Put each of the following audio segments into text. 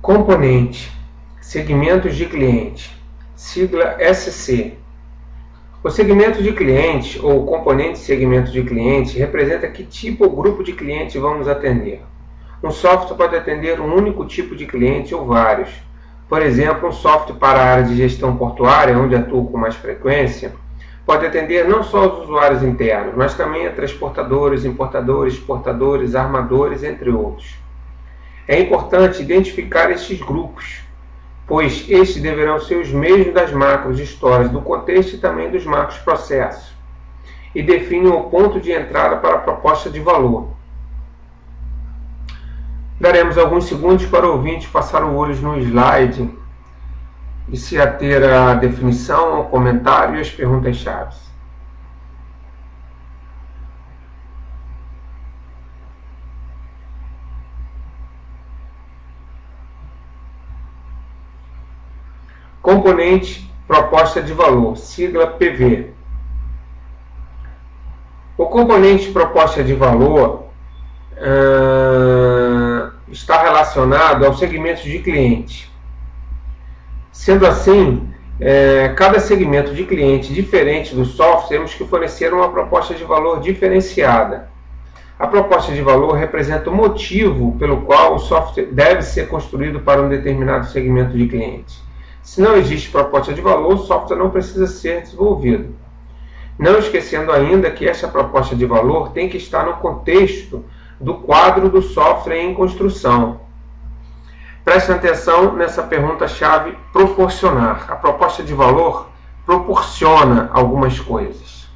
Componente, segmentos de cliente, sigla SC. O segmento de cliente ou componente segmento de cliente representa que tipo ou grupo de clientes vamos atender. Um software pode atender um único tipo de cliente ou vários. Por exemplo, um software para a área de gestão portuária, onde atuo com mais frequência, pode atender não só os usuários internos, mas também a transportadores, importadores, exportadores, armadores, entre outros. É importante identificar estes grupos, pois estes deverão ser os mesmos das macros histórias do contexto e também dos macros processos, e definem o ponto de entrada para a proposta de valor. Daremos alguns segundos para o ouvinte passar o olho no slide e se ater à definição, ao comentário e às perguntas-chave. Componente proposta de valor, sigla PV. O componente proposta de valor está relacionado ao segmento de cliente. Sendo assim, cada segmento de cliente diferente do software, temos que fornecer uma proposta de valor diferenciada. A proposta de valor representa o motivo pelo qual o software deve ser construído para um determinado segmento de cliente. Se não existe proposta de valor, o software não precisa ser desenvolvido. Não esquecendo ainda que essa proposta de valor tem que estar no contexto do quadro do software em construção. Preste atenção nessa pergunta-chave proporcionar. A proposta de valor proporciona algumas coisas.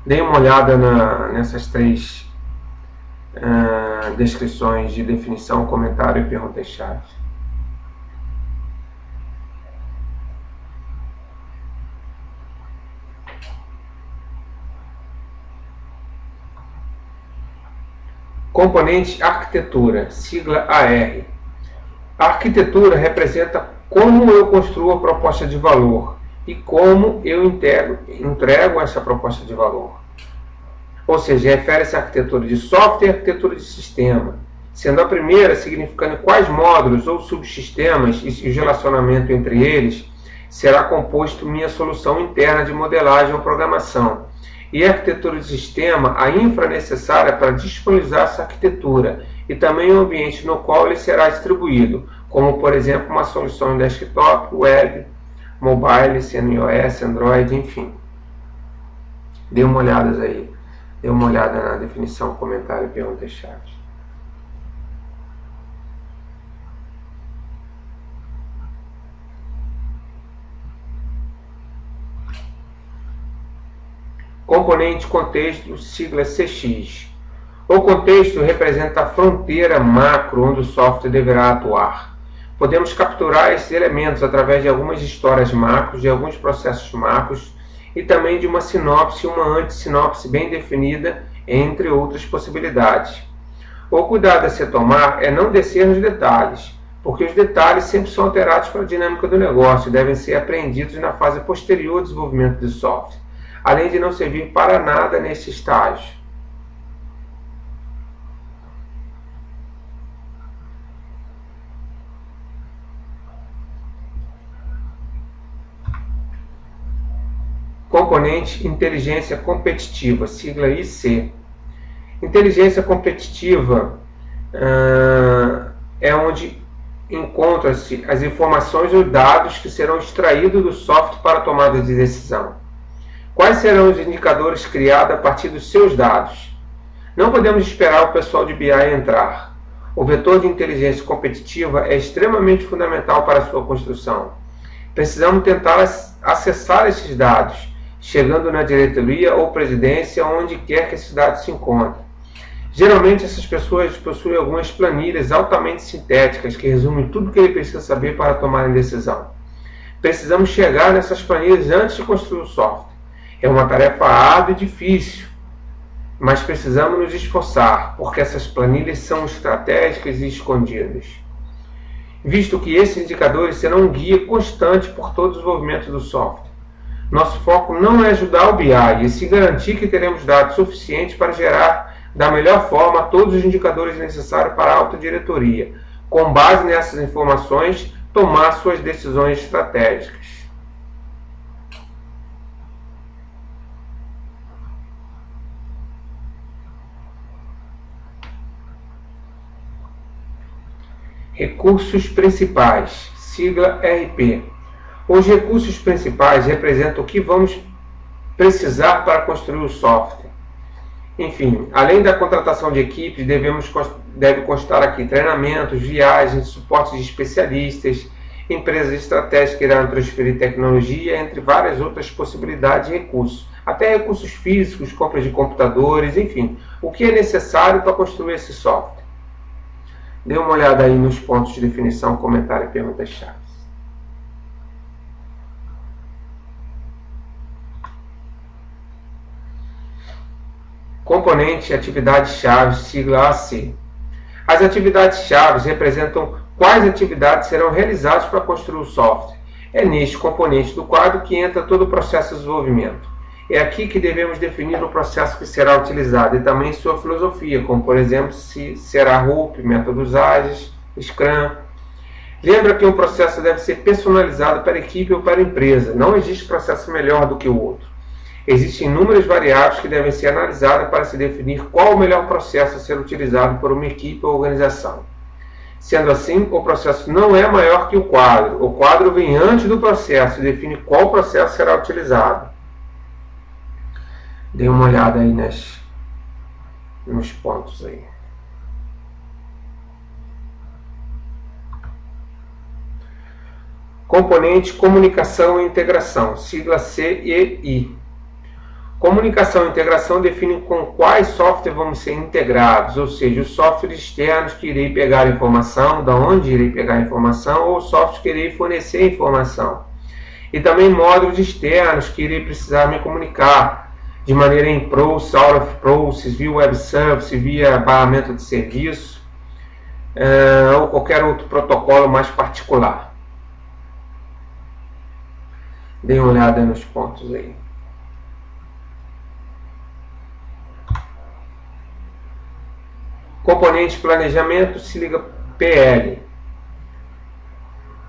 Dê uma olhada nessas três descrições de definição, comentário e perguntas-chave. Componente arquitetura, sigla AR. A arquitetura representa como eu construo a proposta de valor e como eu entrego essa proposta de valor. Ou seja, refere-se à arquitetura de software e arquitetura de sistema, sendo a primeira significando quais módulos ou subsistemas e o relacionamento entre eles será composto minha solução interna de modelagem ou programação. E a arquitetura de sistema, a infra necessária para disponibilizar essa arquitetura e também o ambiente no qual ele será distribuído, como por exemplo uma solução em desktop, web, mobile, sendo iOS, Android, enfim. Dê uma olhada aí, dê uma olhada na definição, comentário e perguntas-chave. Componente contexto, sigla CX. O contexto representa a fronteira macro onde o software deverá atuar. Podemos capturar esses elementos através de algumas histórias macros, de alguns processos macros e também de uma sinopse e uma antissinopse bem definida, entre outras possibilidades. O cuidado a se tomar é não descer nos detalhes, porque os detalhes sempre são alterados para a dinâmica do negócio e devem ser apreendidos na fase posterior ao desenvolvimento do software, além de não servir para nada nesse estágio. Componente inteligência competitiva, sigla IC. Inteligência competitiva é onde encontram-se as informações ou dados que serão extraídos do software para a tomada de decisão. Quais serão os indicadores criados a partir dos seus dados? Não podemos esperar o pessoal de BI entrar. O vetor de inteligência competitiva é extremamente fundamental para a sua construção. Precisamos tentar acessar esses dados, chegando na diretoria ou presidência, onde quer que esses dados se encontrem. Geralmente essas pessoas possuem algumas planilhas altamente sintéticas que resumem tudo o que ele precisa saber para tomar a decisão. Precisamos chegar nessas planilhas antes de construir o software. É uma tarefa árdua e difícil, mas precisamos nos esforçar, porque essas planilhas são estratégicas e escondidas. Visto que esses indicadores serão um guia constante por todo o desenvolvimento do software. Nosso foco não é ajudar o BI, e se garantir que teremos dados suficientes para gerar da melhor forma todos os indicadores necessários para a alta diretoria, Com base nessas informações, tomar suas decisões estratégicas. Recursos principais, sigla RP. Os recursos principais representam o que vamos precisar para construir o software. Enfim, além da contratação de equipes, deve constar aqui treinamentos, viagens, suporte de especialistas, empresas estratégicas que irão transferir tecnologia, entre várias outras possibilidades de recursos. Até recursos físicos, compras de computadores, enfim, o que é necessário para construir esse software. Dê uma olhada aí nos pontos de definição, comentário e perguntas-chave. Componente atividades-chave, sigla AC. As atividades-chave representam quais atividades serão realizadas para construir o software. É neste componente do quadro que entra todo o processo de desenvolvimento. É aqui que devemos definir o processo que será utilizado e também sua filosofia, como por exemplo, se será RUP, métodos ágeis, Scrum. Lembra que um processo deve ser personalizado para a equipe ou para a empresa. Não existe processo melhor do que o outro. Existem inúmeras variáveis que devem ser analisadas para se definir qual o melhor processo a ser utilizado por uma equipe ou organização. Sendo assim, o processo não é maior que o quadro. O quadro vem antes do processo e define qual processo será utilizado. Dê uma olhada aí nos pontos aí. Componente comunicação e integração, sigla CEI. Comunicação e integração definem com quais softwares vamos ser integrados, ou seja, os softwares externos que irei pegar informação, da onde irei pegar informação, ou softwares que irei fornecer informação. E também módulos externos que irei precisar me comunicar, de maneira em process, out of process, via web service, via barramento de serviço, ou qualquer outro protocolo mais particular. Dê uma olhada nos pontos aí. Componente planejamento, se liga PL.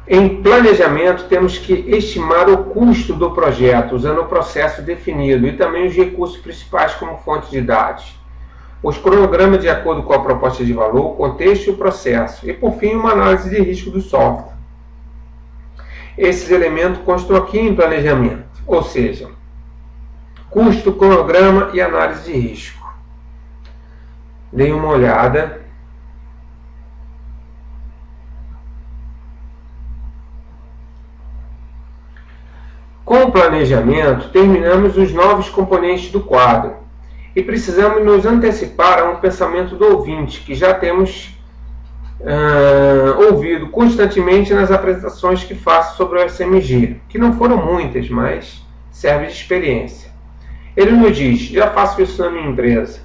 Em planejamento, temos que estimar o custo do projeto, usando o processo definido, e também os recursos principais como fonte de dados. Os cronogramas de acordo com a proposta de valor, o contexto e o processo. E, por fim, uma análise de risco do software. Esses elementos constam aqui em planejamento, ou seja, custo, cronograma e análise de risco. Dê uma olhada. Com o planejamento, terminamos os novos componentes do quadro e precisamos nos antecipar a um pensamento do ouvinte, que já temos ouvido constantemente nas apresentações que faço sobre o SMG, que não foram muitas, mas serve de experiência. Ele nos diz: já faço isso na minha empresa.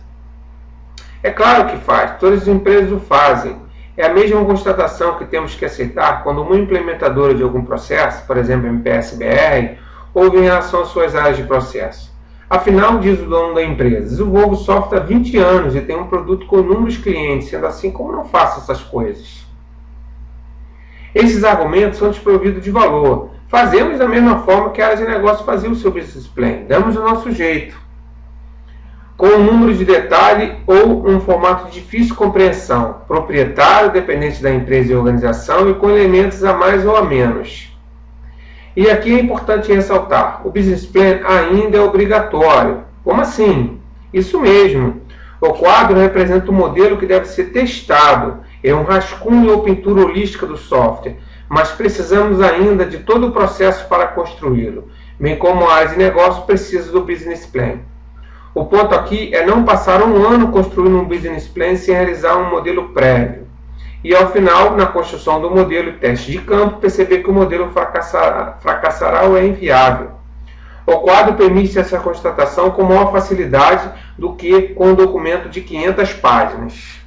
É claro que faz, todas as empresas o fazem. É a mesma constatação que temos que aceitar quando uma implementadora de algum processo, por exemplo, MPS-BR, ouve em relação às suas áreas de processo. Afinal, diz o dono da empresa, desenvolvo software há 20 anos e tenho um produto com inúmeros clientes, sendo assim, como não faço essas coisas? Esses argumentos são desprovidos de valor. Fazemos da mesma forma que a área de negócio fazia o seu business plan. Damos o nosso jeito, com um número de detalhe ou um formato de difícil compreensão, proprietário, dependente da empresa e organização e com elementos a mais ou a menos. E aqui é importante ressaltar, o business plan ainda é obrigatório. Como assim? Isso mesmo. O quadro representa um modelo que deve ser testado, é um rascunho ou pintura holística do software, mas precisamos ainda de todo o processo para construí-lo, bem como a área de negócio precisa do business plan. O ponto aqui é não passar um ano construindo um business plan sem realizar um modelo prévio. E ao final, na construção do modelo e teste de campo, perceber que o modelo fracassará ou é inviável. O quadro permite essa constatação com maior facilidade do que com um documento de 500 páginas.